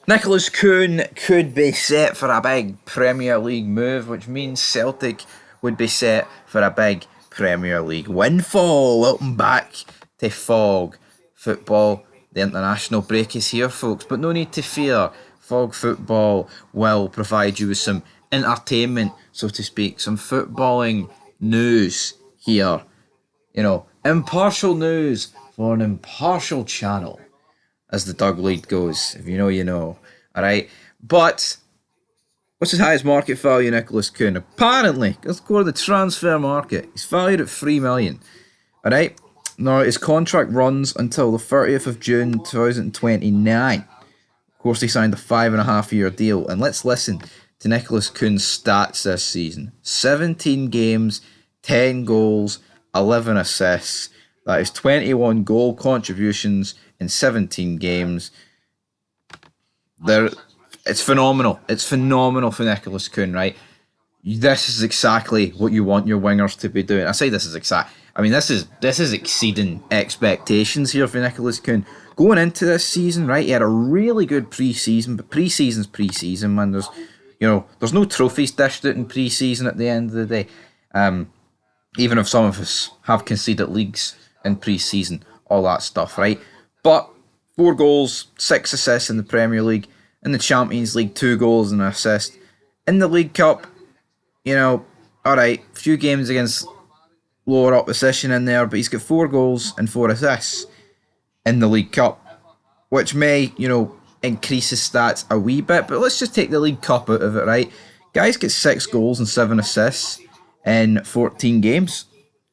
Nicolas Kuhn could be set for a big Premier League move, which means Celtic would be set for a big Premier League windfall. Welcome back to Fog Football. The international break is here, folks, but no need to fear. Fog Football will provide you with some entertainment, so to speak, some footballing news here. Impartial news for an impartial channel, as the Doug lead goes. If you know, you know. Alright. But what's his highest market value, Nicolas Kuhn? Apparently, let's go to the transfer market. He's valued at 3 million. Alright. Now his contract runs until the 30th of June 2029. Of course, he signed a 5.5 year deal. And let's listen to Nicolas Kuhn's stats this season. 17 games, 10 goals, 11 assists. That is 21 goal contributions in 17 games. It's phenomenal. It's phenomenal for Nicolas Kuhn, right? This is exactly what you want your wingers to be doing. I say this is exact. I mean, this is exceeding expectations here for Nicolas Kuhn. Going into this season, right? He had a really good pre-season, but pre-season's pre-season, man. There's no trophies dished out in pre-season at the end of the day. Even if some of us have conceded leagues in pre-season, all that stuff, right? But 4 goals, 6 assists in the Premier League. In the Champions League, 2 goals and an assist. In the League Cup, alright, few games against lower opposition in there, but he's got 4 goals and 4 assists in the League Cup, which may, increase his stats a wee bit, but let's just take the League Cup out of it, right? Guys get 6 goals and 7 assists in 14 games.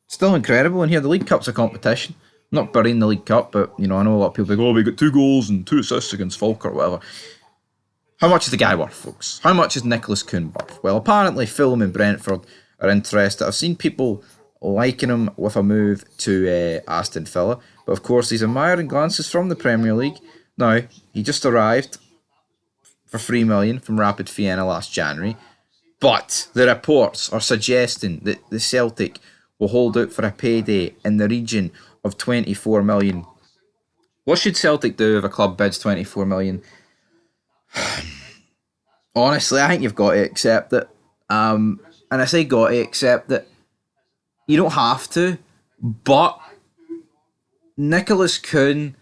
Still incredible, and here the League Cup's a competition. I'm not burying the League Cup, but, I know a lot of people think, we got 2 goals and 2 assists against Falk or whatever. How much is the guy worth, folks? How much is Nicolas Kuhn worth? Well, apparently Fulham and Brentford are interested. I've seen people liking him with a move to Aston Villa, but of course he's admiring glances from the Premier League. Now, he just arrived for 3 million from Rapid Vienna last January, but the reports are suggesting that the Celtic will hold out for a payday in the region of 24 million. What should Celtic do if a club bids 24 million? Honestly, I think you've got to accept it. And I say got to accept it. You don't have to, but Nicolas Kuhn,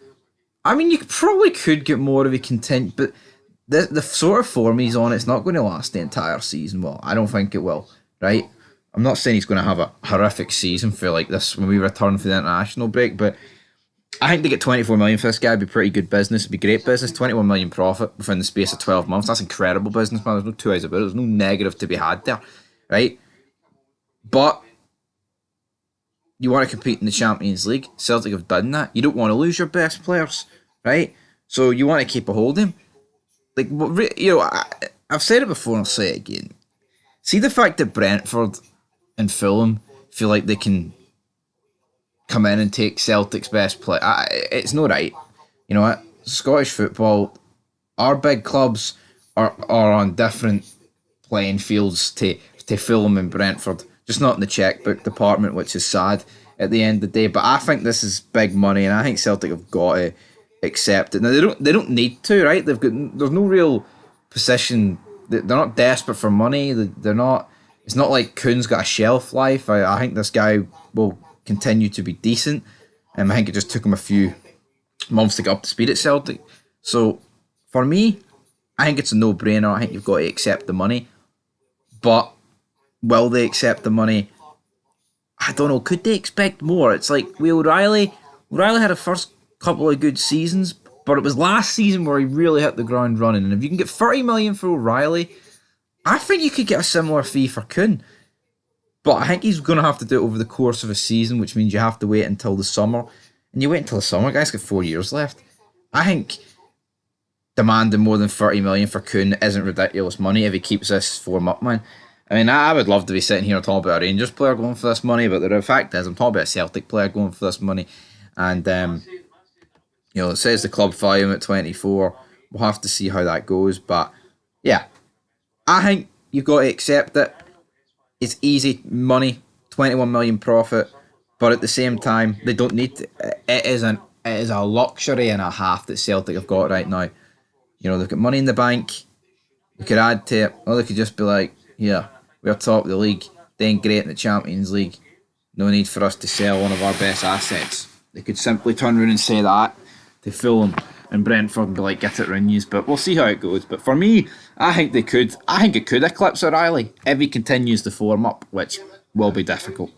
I mean, you probably could get more of a content, but the sort of form he's on, it's not going to last the entire season. Well, I don't think it will, right? I'm not saying he's going to have a horrific season for like this when we return for the international break, but I think to get 24 million for this guy would be pretty good business. It'd be great business. 21 million profit within the space of 12 months. That's incredible business, man. There's no two ways about it. There's no negative to be had there, right? But you want to compete in the Champions League. Celtic have done that. You don't want to lose your best players, right? So you want to keep a hold of him. Like, I've said it before and I'll say it again. See the fact that Brentford and Fulham feel like they can come in and take Celtic's best play. It's not right. You know what? Scottish football, our big clubs are on different playing fields to Fulham and Brentford. Just not in the checkbook department, which is sad at the end of the day. But I think this is big money, and I think Celtic have got to accept it. Now they don't need to, right? There's no real position. They're not desperate for money. They're not. It's not like Kuhn's got a shelf life. I think this guy will continue to be decent. I think it just took him a few months to get up to speed at Celtic. So for me, I think it's a no-brainer. I think you've got to accept the money. But will they accept the money? I don't know. Could they expect more? It's like Will O'Reilly. O'Reilly had a first couple of good seasons, but it was last season where he really hit the ground running. And if you can get 30 million for O'Reilly, I think you could get a similar fee for Kuhn. But I think he's going to have to do it over the course of a season, which means you have to wait until the summer. And you wait until the summer, guys got 4 years left. I think demanding more than 30 million for Kuhn isn't ridiculous money if he keeps this form up, man. I mean, I would love to be sitting here talking about a Rangers player going for this money, but the fact is, I'm talking about a Celtic player going for this money. And, it says the club value him at 24. We'll have to see how that goes. But, yeah, I think you've got to accept it. It's easy money, 21 million profit, but at the same time, they don't need to. It is a luxury and a half that Celtic have got right now. You know, they've got money in the bank. They could add to it, or they could just be like, yeah, we're top of the league, doing great in the Champions League. No need for us to sell one of our best assets. They could simply turn around and say that to Fulham and Brentford and be like, get it Renews. But we'll see how it goes. But for me, I think they could. I think it could eclipse O'Reilly if he continues to form up, which will be difficult.